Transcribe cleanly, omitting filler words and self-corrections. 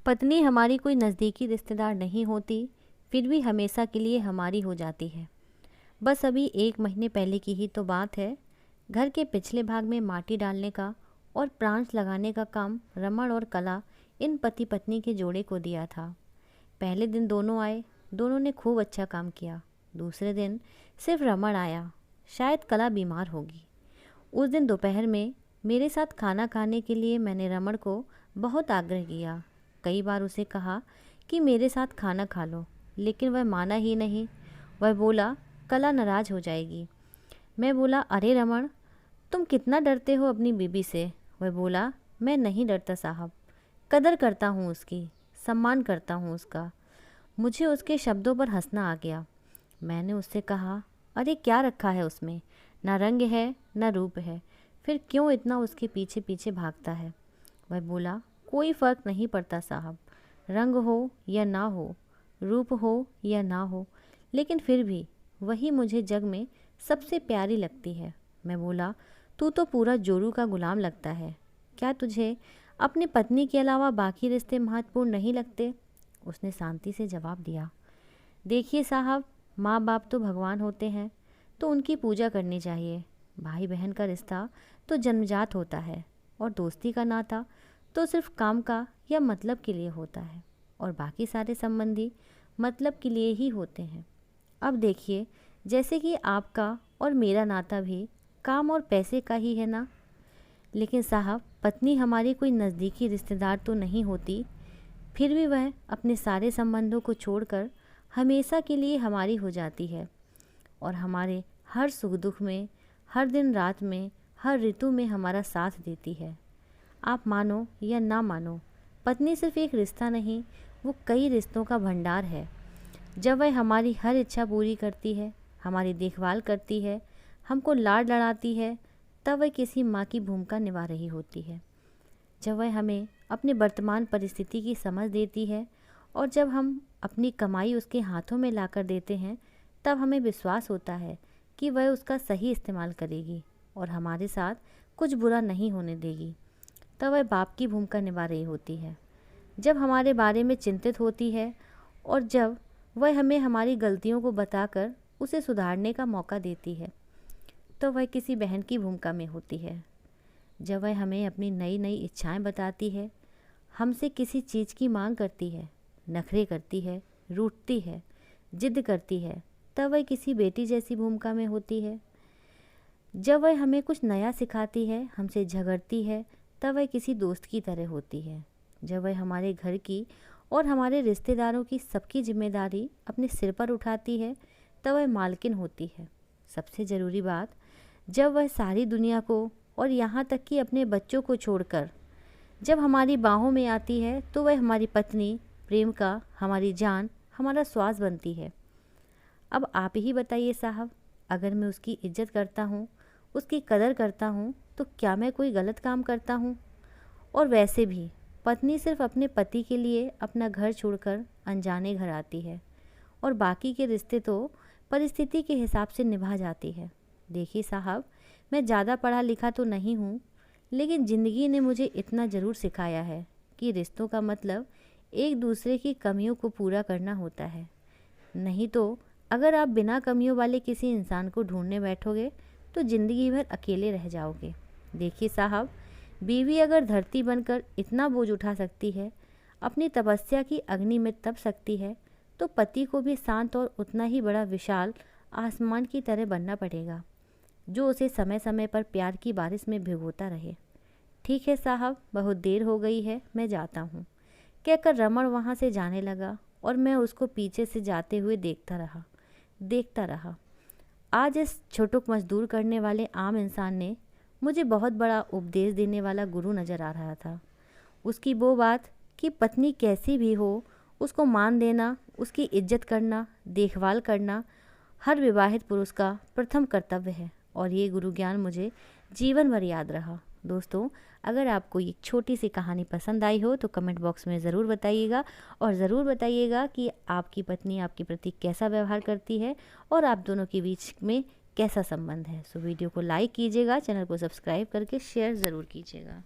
पत्नी हमारी कोई नज़दीकी रिश्तेदार नहीं होती, फिर भी हमेशा के लिए हमारी हो जाती है। बस अभी 1 महीने पहले की ही तो बात है। घर के पिछले भाग में माटी डालने का और प्लांट्स लगाने का काम रमण और कला इन पति पत्नी के जोड़े को दिया था। पहले दिन दोनों आए, दोनों ने खूब अच्छा काम किया। दूसरे दिन सिर्फ रमण आया, शायद कला बीमार होगी। उस दिन दोपहर में मेरे साथ खाना खाने के लिए मैंने रमण को बहुत आग्रह किया। कई बार उसे कहा कि मेरे साथ खाना खा लो, लेकिन वह माना ही नहीं। वह बोला कला नाराज़ हो जाएगी। मैं बोला अरे रमण, तुम कितना डरते हो अपनी बीबी से। वह बोला मैं नहीं डरता साहब, कदर करता हूँ उसकी, सम्मान करता हूँ उसका। मुझे उसके शब्दों पर हंसना आ गया। मैंने उससे कहा अरे क्या रखा है उसमें, ना रंग है ना रूप है, फिर क्यों इतना उसके पीछे पीछे भागता है। वह बोला कोई फ़र्क नहीं पड़ता साहब, रंग हो या ना हो, रूप हो या ना हो, लेकिन फिर भी वही मुझे जग में सबसे प्यारी लगती है। मैं बोला तू तो पूरा जोरू का गुलाम लगता है, क्या तुझे अपनी पत्नी के अलावा बाकी रिश्ते महत्वपूर्ण नहीं लगते। उसने शांति से जवाब दिया देखिए साहब, माँ बाप तो भगवान होते हैं, तो उनकी पूजा करनी चाहिए। भाई बहन का रिश्ता तो जन्मजात होता है, और दोस्ती का नाता तो सिर्फ काम का या मतलब के लिए होता है, और बाकी सारे संबंधी मतलब के लिए ही होते हैं। अब देखिए, जैसे कि आपका और मेरा नाता भी काम और पैसे का ही है ना। लेकिन साहब, पत्नी हमारी कोई नज़दीकी रिश्तेदार तो नहीं होती, फिर भी वह अपने सारे संबंधों को छोड़कर हमेशा के लिए हमारी हो जाती है, और हमारे हर सुख दुख में, हर दिन रात में, हर ऋतु में हमारा साथ देती है। आप मानो या ना मानो, पत्नी सिर्फ एक रिश्ता नहीं, वो कई रिश्तों का भंडार है। जब वह हमारी हर इच्छा पूरी करती है, हमारी देखभाल करती है, हमको लाड लड़ाती है, तब वह किसी माँ की भूमिका निभा रही होती है। जब वह हमें अपने वर्तमान परिस्थिति की समझ देती है, और जब हम अपनी कमाई उसके हाथों में लाकर देते हैं, तब हमें विश्वास होता है कि वह उसका सही इस्तेमाल करेगी और हमारे साथ कुछ बुरा नहीं होने देगी। तब वह बाप की भूमिका निभा रही होती है, जब हमारे बारे में चिंतित होती है, और जब वह हमें हमारी गलतियों को बताकर उसे सुधारने का मौका देती है। तो वह किसी बहन की भूमिका में होती है, जब वह हमें अपनी नई नई इच्छाएं बताती है, हमसे किसी चीज़ की मांग करती है, नखरे करती है, रूठती है, जिद करती है, तब वह किसी बेटी जैसी भूमिका में होती है। जब वह हमें कुछ नया सिखाती है, हमसे झगड़ती है, तब वह किसी दोस्त की तरह होती है। जब वह हमारे घर की और हमारे रिश्तेदारों की सबकी जिम्मेदारी अपने सिर पर उठाती है, तब वह मालकिन होती है। सबसे ज़रूरी बात, जब वह सारी दुनिया को और यहाँ तक कि अपने बच्चों को छोड़कर जब हमारी बाहों में आती है, तो वह हमारी पत्नी, प्रेम का, हमारी जान, हमारा श्वास बनती है। अब आप ही बताइए साहब, अगर मैं उसकी इज्जत करता हूँ, उसकी कदर करता हूँ, तो क्या मैं कोई गलत काम करता हूँ। और वैसे भी पत्नी सिर्फ अपने पति के लिए अपना घर छोड़कर अनजाने घर आती है, और बाकी के रिश्ते तो परिस्थिति के हिसाब से निभा जाती है। देखिए साहब, मैं ज़्यादा पढ़ा लिखा तो नहीं हूँ, लेकिन ज़िंदगी ने मुझे इतना ज़रूर सिखाया है कि रिश्तों का मतलब एक दूसरे की कमियों को पूरा करना होता है। नहीं तो अगर आप बिना कमियों वाले किसी इंसान को ढूंढने बैठोगे, तो ज़िंदगी भर अकेले रह जाओगे। देखिए साहब, बीवी अगर धरती बनकर इतना बोझ उठा सकती है, अपनी तपस्या की अग्नि में तप सकती है, तो पति को भी शांत और उतना ही बड़ा विशाल आसमान की तरह बनना पड़ेगा, जो उसे समय समय पर प्यार की बारिश में भिगोता रहे। ठीक है साहब, बहुत देर हो गई है, मैं जाता हूँ, कहकर रमण वहाँ से जाने लगा, और मैं उसको पीछे से जाते हुए देखता रहा। आज इस छुटुक मजदूर करने वाले आम इंसान ने मुझे बहुत बड़ा उपदेश देने वाला गुरु नज़र आ रहा था। उसकी वो बात कि पत्नी कैसी भी हो, उसको मान देना, उसकी इज्जत करना, देखभाल करना हर विवाहित पुरुष का प्रथम कर्तव्य है, और ये गुरु ज्ञान मुझे जीवन भर याद रहा। दोस्तों, अगर आपको ये छोटी सी कहानी पसंद आई हो तो कमेंट बॉक्स में ज़रूर बताइएगा, और ज़रूर बताइएगा कि आपकी पत्नी आपके प्रति कैसा व्यवहार करती है, और आप दोनों के बीच में कैसा संबंध है। सो वीडियो को लाइक कीजिएगा, चैनल को सब्सक्राइब करके शेयर ज़रूर कीजिएगा।